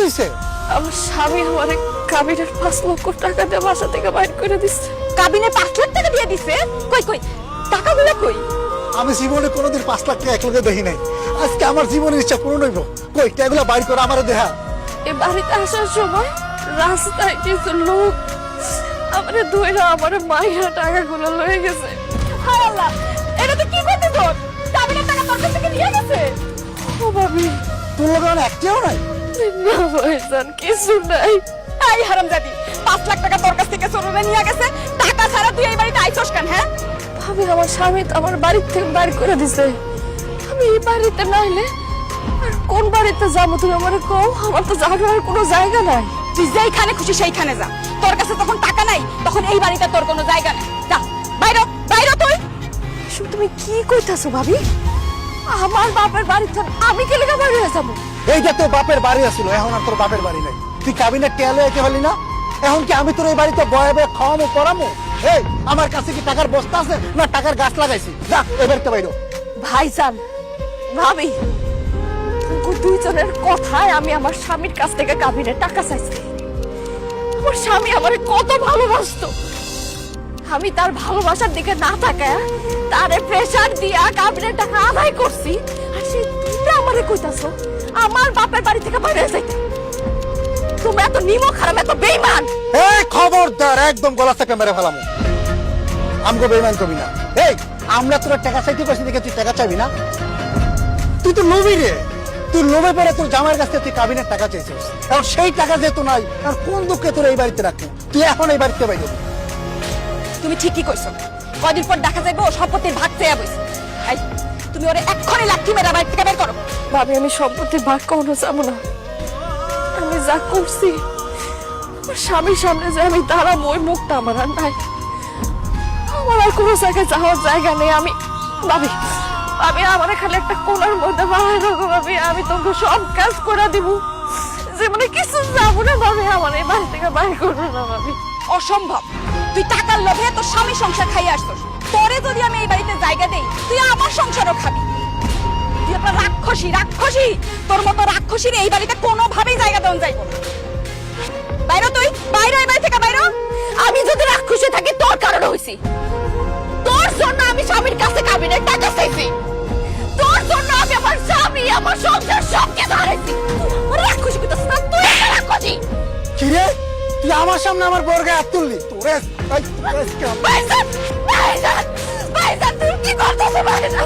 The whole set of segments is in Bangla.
হয়েছে? আমার স্বামী আমার কাবিনের 5 লক্ষ টাকা দিয়ে বাসা থেকে বাইর করে দিচ্ছে। কাবিনে 5 লাখ টাকা দিয়ে দিছে? কই কই টাকাগুলো কই? আমি জীবনে কোনোদিন 5 লাখ টাকা একলগে দেখি নাই। আজকে আমার জীবনের ইচ্ছা পূরণ হইব। কই টাকাগুলো বাইর করে আমারে দেখা। এই বাড়িতে আসার সময় রাস্তায় কিছু লোক আমারে ধইরা আমার মাইরা টাকাগুলো লয়ে গেছে। হায় আল্লাহ, এটা তো কি করতে তোর? কাবিনের টাকা তোর কাছ থেকে নিয়ে গেছে? ও ভাবি, তোর লগে আর একটাও নাই? না ভাইজান, কিছু নাই। এই হারামজাদি, 5 লাখ টাকা তোর কাছ থেকে চোরেরা নিয়ে গেছে, টাকা ছাড়া তুই এই বাড়িতে আইছস কেন? হ্যাঁ ভাবি, আমার স্বামী তো আমার বাড়ি থেকে বাইর করে দিছে। আমি এই বাড়িতে নাইলে আর কোন বাড়িতে যাবো তুমি আমারে কও? আমার তো যাওয়ার কোনো জায়গা নাই। তুই যেইখানে খুশি সেইখানে যা। তোর কাছে তখন টাকা নাই, তখন এই বাড়িতে তোর কোনো জায়গা নেই। যা বাইরে বাইরে তুই। এসব তুমি কি কইতাছো ভাবি? আমার বাপের বাড়িতে আমি কে লেগে বাইরে যাবো? এইটা তোর বাপের বাড়ি আছিল, এখন আর তোর বাপের বাড়ি নাই। তুই কাবিনের টেলে একে হলি না? এখন কি আমি তোর এই বাড়িতে বয়ে বয়ে খাওয়ামো পড়ামো? এই আমার কাছে কি টাকার বস্তা আছে না টাকার গাছ লাগাইছি? যা এবার তো বাইরো। ভাইজান, ভাবি, দুইজনের কথায় আমি আমার স্বামীর কাছ থেকে কাবিনের টাকা চাইছি। আমার স্বামী আমারে কত ভালোবাসতো, আমি তার ভালোবাসার দিকে না তাকায় তারে প্রেসার দিয়া কাবিনের টাকা আদায় করছি। আর সেই তোমরা আমারে কইতাছো আমার বাপের বাড়ি থেকে বাইরে যাইতে? তোমরা এত নিমক হারাম, এত বেঈমান। এই খবরদার, একদম গলা থেকে মেরে ফেলামো। আমগো বেঈমান কবি না। এই আমরা তোর টাকা চাইতে কইছি দেখে তুই টাকা চাইবি না? তুই তো লোভী রে। তুই লোভে পড়ে তোর জামাইয়ের কাছ থেকে তুই কাবিনের টাকা চাইছিস। এখন সেই টাকা যেহেতু নাই, আর কোন দুঃখে তোর এই বাড়িতে রাখবো? তুই এখন এই বাড়িতে বাইরে। তুমি ঠিকই কইছো। কদিন পর দেখা যাইবো ও সম্পত্তির ভাগ চেয়ে বইছে। এই তুমি ওরে এক্ষুনি লাঠি মেরে বাড়ি থেকে বের করো। ভাবি, আমি সম্পত্তির ভাগ কখনো যাবো না। আমি যা করছি আমার স্বামীর সামনে যে আমি দাঁড়াবো, ওই মুখটা আমার আর নাই। আমার আর কোনো জায়গায় যাওয়ার জায়গা নেই। আমি ভাবি, আমি আমার খালি একটা কোনার মধ্যে বাড়াই রাখো ভাবি, আমি তোমাকে সব কাজ করে দিব। যে মানে কিছু যাবো না ভাবি, আমার এই বাড়ি থেকে বাইর করবো না ভাবি। অসম্ভব। তুই টাকার লোভে তোর স্বামী সংসার খাইয়ে আসছস। তোরে যদি আমি এই বাড়িতে জায়গা দেই, তুই আমার সংসারও খাবি। তুই একটা রাক্ষসী, রাক্ষসী। তোর মতো রাক্ষসীর এই বাড়িতে কোনোভাবেই জায়গা দেওয়া যাইব না। বাইরে তুই, বাইরে এই বাড়ি থেকে বাইরে। আমি যদি রাক্ষসী থাকি তোর কারণে হইছি। তোর জন্য আমি স্বামীর কাছে কাবিনের টাকা চাইছি। তোর জন্য আমি আমার স্বামী, আমার সংসার সবকে হারাইছি। তুই রাক্ষসী কইতাছিস না? তুই একটা রাক্ষসী। কি রে, তুই আমার সামনে আমার বর্গে হাত তুললি? তোরে ভাইজান, ভাইজান, ভাইজান, তুই কি করতেছিস ভাইজান?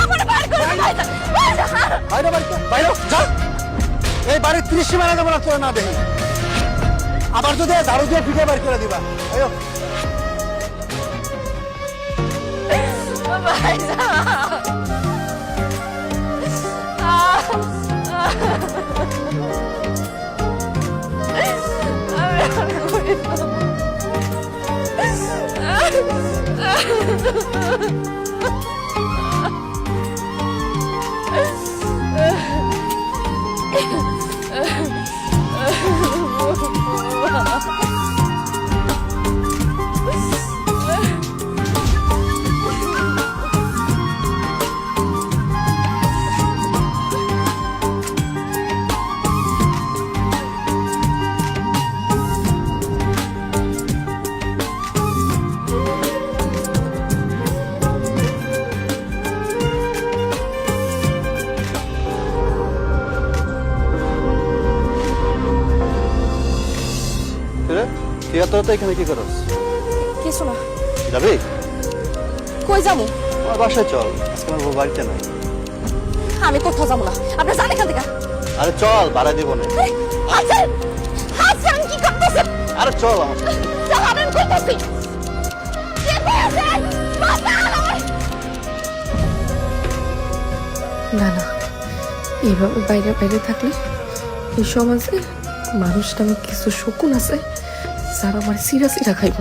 আমার বার করে দে ভাইজান, ভাইজান। বাইরে বাড়িতে বাইরে যা। এই বাড়ির 30 সীমানা দেবো না তোর না দেখি। আবার যদি দারু দিয়ে ফিটে বের করে দিবা। আয়ো। তুই এত এখানে কি করস? কিছু না। যাবি? কই যাবো? আমার বাসায় চল, আজকে আমার বউ বাড়িতে নাই। আমি কোথাও যাবো না। আপনি জানেন এখান থেকে। আরে চল, ভাড়া দিব না। হাসান, হাসান, কি করতেছেন? আরে চল আমার সাথে। চল, আমি কইতাছি। কি কইছেন? না না, এইভাবে বাইরে বাইরে থাকলে এই সমাজে মানুষটা আমি কিছু শকুন আছে যারা আমার সিরা সিরা খাইব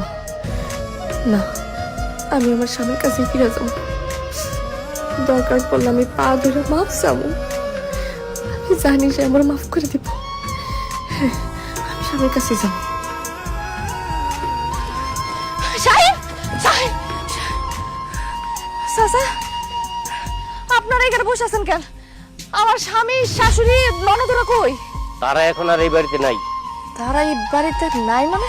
না। আমি আমার স্বামীর কাছে ফিরে যাব। দরকার পড়লে আমি পা ধরে মাফ চাবো। আমি জানি সে আমার মাফ করে দিব। হ্যাঁ, আমি স্বামীর কাছে যাব। সাহেব, সাহেব, চাচা, আপনারা এখানে বসে আছেন কেন? আমার স্বামী, শাশুড়ি, ননদরা কই? তারা এখন আর এই বাড়িতে নাই। তারা এই বাড়িতে নাই মানে?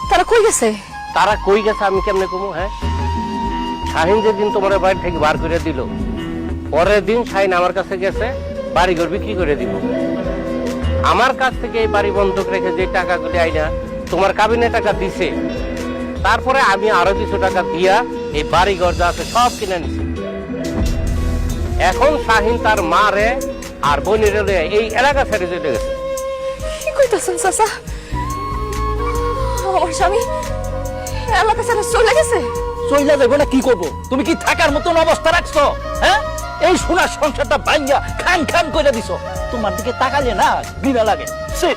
তারা কই গেছে? তারা কই গেছে আমি কেমনে কমু? হ্যাঁ, শাহিন যেদিন তোমার বাড়ি থেকে বার করে দিল, পরের দিন শাহিন আমার কাছে গেছে বাড়ি ঘর বিক্রি করে দিব। আমার কাছ থেকে এই বাড়ি বন্ধক রেখে যে টাকাগুলি আইনা তোমার কাবিনে টাকা দিছে, তারপরে আমি আরো কিছু টাকা দিয়া এই বাড়ি ঘর যা আছে সব কিনে নিছি। এখন শাহিন তার মা রে আর বোনের এই এলাকা ছেড়ে চলে গেছে। কি কইতাছেন চাচা? আমার স্বামী এলাকা ছেড়ে চলে গেছে? চইলা যাবো না কি করবো? তুমি কি থাকার মতন অবস্থা রাখছো? হ্যাঁ, এই সোনার সংসারটা ভাঙ্গা খান খান করে দিছো। তোমার দিকে তাকালে না ঘৃণা লাগে। ছি!